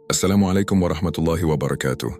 Assalamualaikum warahmatullahi wabarakatuh.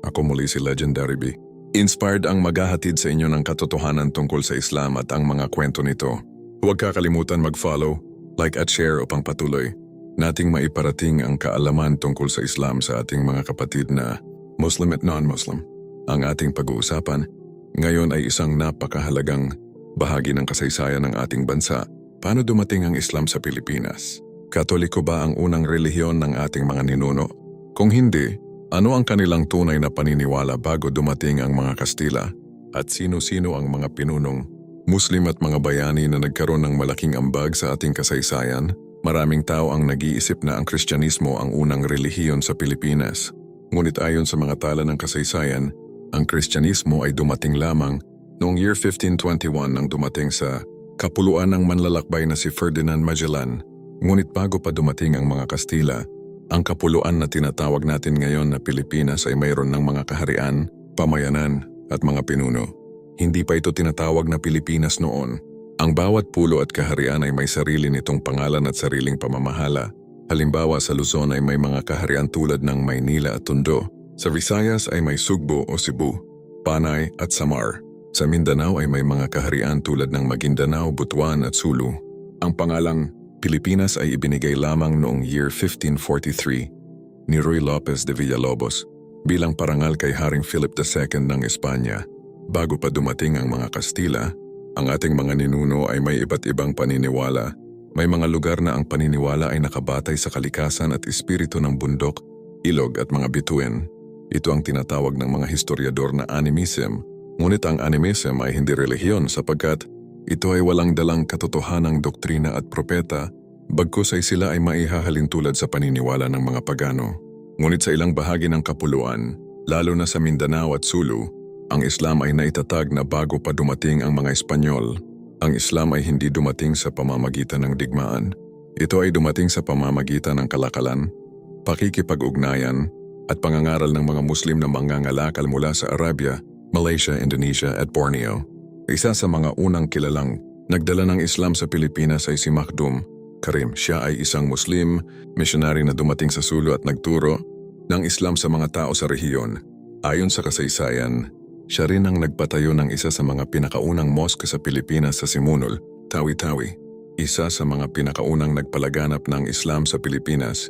Ako muli si Legendary B. Inspired ang maghahatid sa inyo ng katotohanan tungkol sa Islam at ang mga kwento nito. Huwag kakalimutan mag-follow, like at share upang patuloy nating maiparating ang kaalaman tungkol sa Islam sa ating mga kapatid na Muslim at non-Muslim. Ang ating pag-uusapan ngayon ay isang napakahalagang bahagi ng kasaysayan ng ating bansa. Paano dumating ang Islam sa Pilipinas? Katoliko ba ang unang relihiyon ng ating mga ninuno? Kung hindi, ano ang kanilang tunay na paniniwala bago dumating ang mga Kastila? At sino-sino ang mga pinunong Muslim at mga bayani na nagkaroon ng malaking ambag sa ating kasaysayan? Maraming tao ang nag-iisip na ang Kristyanismo ang unang relihiyon sa Pilipinas. Ngunit ayon sa mga tala ng kasaysayan, ang Kristyanismo ay dumating lamang noong year 1521 nang dumating sa kapuluan ng manlalakbay na si Ferdinand Magellan. Ngunit bago pa dumating ang mga Kastila, ang kapuluan na tinatawag natin ngayon na Pilipinas ay mayroon ng mga kaharian, pamayanan at mga pinuno. Hindi pa ito tinatawag na Pilipinas noon. Ang bawat pulo at kaharian ay may sarili nitong pangalan at sariling pamamahala. Halimbawa sa Luzon ay may mga kaharian tulad ng Maynila at Tondo. Sa Visayas ay may Sugbo o Cebu, Panay at Samar. Sa Mindanao ay may mga kaharian tulad ng Maguindanao, Butuan at Sulu. Ang pangalang Pilipinas ay ibinigay lamang noong year 1543 ni Ruy Lopez de Villalobos bilang parangal kay Haring Philip II ng Espanya. Bago pa dumating ang mga Kastila, ang ating mga ninuno ay may iba't ibang paniniwala. May mga lugar na ang paniniwala ay nakabatay sa kalikasan at espiritu ng bundok, ilog at mga bituin. Ito ang tinatawag ng mga historiador na animism. Ngunit ang animism ay hindi relihiyon sapagkat ito ay walang dalang katotohanang doktrina at propeta, bagkus ay sila ay maihahalin tulad sa paniniwala ng mga pagano. Ngunit sa ilang bahagi ng kapuluan, lalo na sa Mindanao at Sulu, ang Islam ay naitatag na bago pa dumating ang mga Espanyol. Ang Islam ay hindi dumating sa pamamagitan ng digmaan. Ito ay dumating sa pamamagitan ng kalakalan, pakikipag-ugnayan, at pangangaral ng mga Muslim na mangangalakal mula sa Arabia, Malaysia, Indonesia at Borneo. Isa sa mga unang kilalang nagdala ng Islam sa Pilipinas ay si Makhdum Karim. Siya ay isang Muslim, missionary na dumating sa Sulu at nagturo ng Islam sa mga tao sa rehiyon. Ayon sa kasaysayan, siya rin ang nagpatayo ng isa sa mga pinakaunang mosque sa Pilipinas sa Simunul, Tawi-Tawi. Isa sa mga pinakaunang nagpalaganap ng Islam sa Pilipinas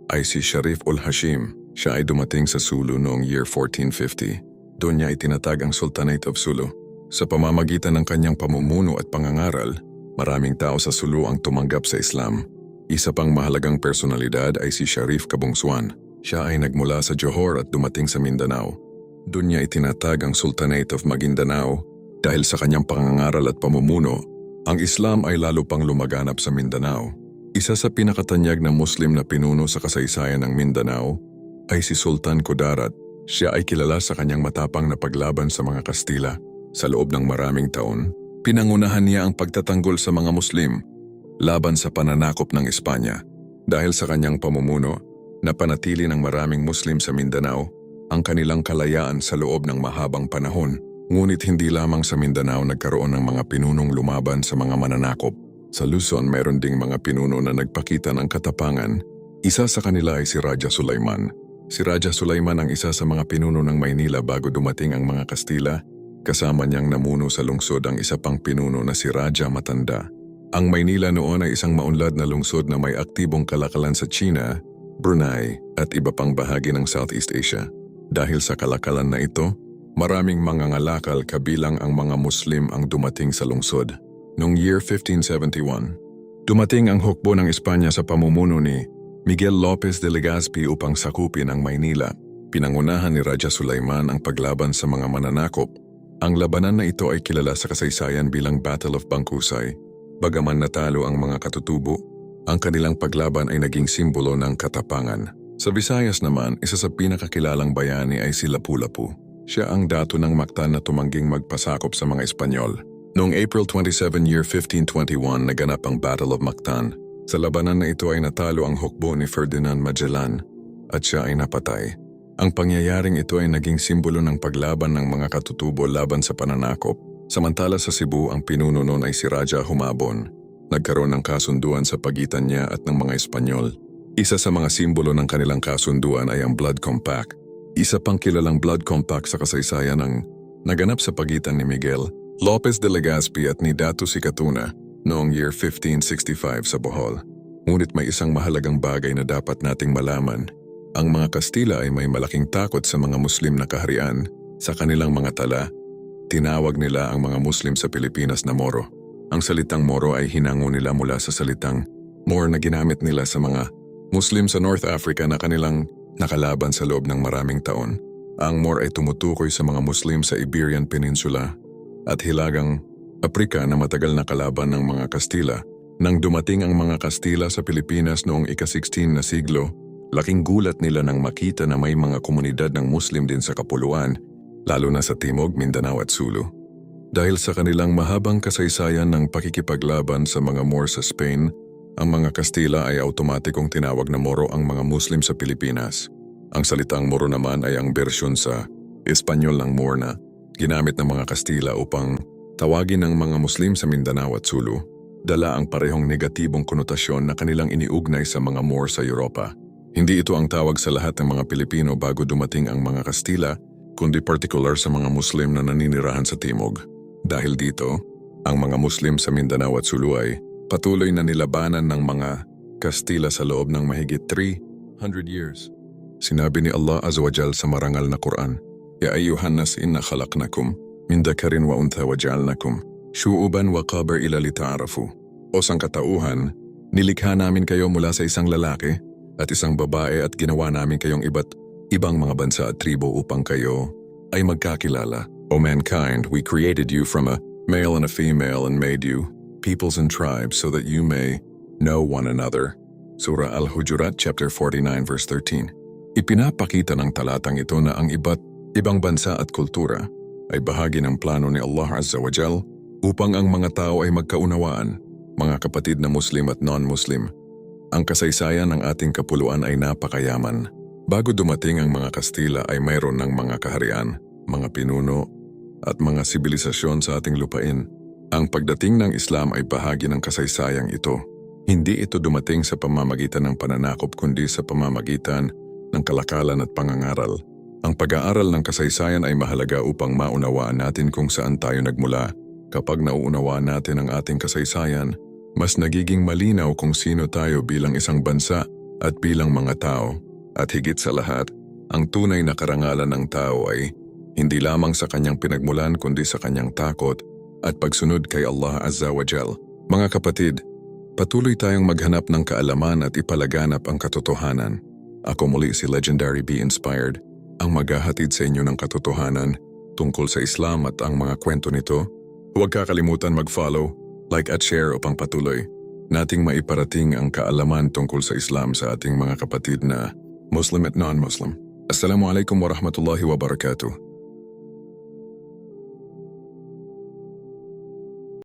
ay si Sharif ul Hashim. Siya ay dumating sa Sulu noong year 1450. Doon niya itinatag ang Sultanate of Sulu. Sa pamamagitan ng kanyang pamumuno at pangangaral, maraming tao sa Sulu ang tumanggap sa Islam. Isa pang mahalagang personalidad ay si Sharif Kabungsuan. Siya ay nagmula sa Johor at dumating sa Mindanao. Doon niya itinatag ang Sultanate of Maguindanao. Dahil sa kanyang pangangaral at pamumuno, ang Islam ay lalo pang lumaganap sa Mindanao. Isa sa pinakatanyag na Muslim na pinuno sa kasaysayan ng Mindanao ay si Sultan Kudarat. Siya ay kilala sa kanyang matapang na paglaban sa mga Kastila. Sa loob ng maraming taon, pinangunahan niya ang pagtatanggol sa mga Muslim laban sa pananakop ng Espanya. Dahil sa kanyang pamumuno, napanatili ng maraming Muslim sa Mindanao ang kanilang kalayaan sa loob ng mahabang panahon. Ngunit hindi lamang sa Mindanao nagkaroon ng mga pinunong lumaban sa mga mananakop. Sa Luzon, meron ding mga pinuno na nagpakita ng katapangan. Isa sa kanila ay si Raja Sulaiman. Si Raja Sulaiman ang isa sa mga pinuno ng Maynila bago dumating ang mga Kastila. Kasama niyang namuno sa lungsod ang isa pang pinuno na si Raja Matanda. Ang Maynila noon ay isang maunlad na lungsod na may aktibong kalakalan sa China, Brunei at iba pang bahagi ng Southeast Asia. Dahil sa kalakalan na ito, maraming mangangalakal kabilang ang mga Muslim ang dumating sa lungsod. Noong year 1571, dumating ang hukbo ng Espanya sa pamumuno ni Miguel Lopez de Legazpi upang sakupin ang Maynila. Pinangunahan ni Raja Sulaiman ang paglaban sa mga mananakop. Ang labanan na ito ay kilala sa kasaysayan bilang Battle of Bangkusay. Bagaman natalo ang mga katutubo, ang kanilang paglaban ay naging simbolo ng katapangan. Sa Visayas naman, isa sa pinakakilalang bayani ay si Lapu-Lapu. Siya ang dato ng Mactan na tumangging magpasakop sa mga Espanyol. Noong April 27 year 1521 naganap ang Battle of Mactan. Sa labanan na ito ay natalo ang hukbo ni Ferdinand Magellan at siya ay napatay. Ang pangyayaring ito ay naging simbolo ng paglaban ng mga katutubo laban sa pananakop. Samantala sa Cebu, ang pinuno noon ay si Raja Humabon. Nagkaroon ng kasunduan sa pagitan niya at ng mga Espanyol. Isa sa mga simbolo ng kanilang kasunduan ay ang Blood Compact. Isa pang kilalang Blood Compact sa kasaysayan ang naganap sa pagitan ni Miguel Lopez de Legazpi at ni Datu Sicatuna noong year 1565 sa Bohol. Ngunit may isang mahalagang bagay na dapat nating malaman. Ang mga Kastila ay may malaking takot sa mga Muslim na kaharian. Sa kanilang mga tala, tinawag nila ang mga Muslim sa Pilipinas na Moro. Ang salitang Moro ay hinango nila mula sa salitang Moor na ginamit nila sa mga Muslim sa North Africa na kanilang nakalaban sa loob ng maraming taon. Ang Moor ay tumutukoy sa mga Muslim sa Iberian Peninsula at Hilagang Aprika na matagal na kalaban ng mga Kastila. Nang dumating ang mga Kastila sa Pilipinas noong ika-16 na siglo, laking gulat nila nang makita na may mga komunidad ng Muslim din sa Kapuluan, lalo na sa Timog, Mindanao at Sulu. Dahil sa kanilang mahabang kasaysayan ng pakikipaglaban sa mga Moor sa Spain, ang mga Kastila ay automatikong tinawag na Moro ang mga Muslim sa Pilipinas. Ang salitang Moro naman ay ang bersyon sa Espanyol ng Moor na ginamit ng mga Kastila upang tawagin ang mga Muslim sa Mindanao at Sulu. Dala ang parehong negatibong konotasyon na kanilang iniugnay sa mga Moor sa Europa. Hindi ito ang tawag sa lahat ng mga Pilipino bago dumating ang mga Kastila, kundi particular sa mga Muslim na naninirahan sa Timog. Dahil dito, ang mga Muslim sa Mindanao at Sulu ay patuloy na nilabanan ng mga Kastila sa loob ng mahigit 300 years. Sinabi ni Allah Azza wa Jal sa marangal na Quran, Ya ayyuhan nas inna khalaqnakum min dhakarin wa untha wa ja'alnakum syu'uban wa qabar ila lita'arafu. O sangkatauhan, nilikha namin kayo mula sa isang lalaki at isang babae at ginawa namin kayong iba't ibang mga bansa at tribo upang kayo ay magkakilala. O mankind, we created you from a male and a female and made you peoples and tribes so that you may know one another. Surah Al-Hujurat chapter 49 verse 13. Ipinapakita ng talatang ito na ang ibang bansa at kultura ay bahagi ng plano ni Allah Azza wa Jal upang ang mga tao ay magkaunawaan, mga kapatid na Muslim at non-Muslim. Ang kasaysayan ng ating kapuluan ay napakayaman. Bago dumating ang mga Kastila ay mayroon ng mga kaharian, mga pinuno at mga sibilisasyon sa ating lupain. Ang pagdating ng Islam ay bahagi ng kasaysayang ito. Hindi ito dumating sa pamamagitan ng pananakop kundi sa pamamagitan ng kalakalan at pangangaral. Ang pag-aaral ng kasaysayan ay mahalaga upang maunawaan natin kung saan tayo nagmula. Kapag nauunawaan natin ang ating kasaysayan, mas nagiging malinaw kung sino tayo bilang isang bansa at bilang mga tao. At higit sa lahat, ang tunay na karangalan ng tao ay hindi lamang sa kanyang pinagmulan kundi sa kanyang takot at pagsunod kay Allah Azza wa Jal. Mga kapatid, patuloy tayong maghanap ng kaalaman at ipalaganap ang katotohanan. Ako muli si Legendary Be Inspired, ang maghahatid sa inyo ng katotohanan tungkol sa Islam at ang mga kwento nito. Huwag kakalimutan mag-follow, like at share upang patuloy nating maiparating ang kaalaman tungkol sa Islam sa ating mga kapatid na Muslim at non-Muslim. Assalamualaikum warahmatullahi wabarakatuh.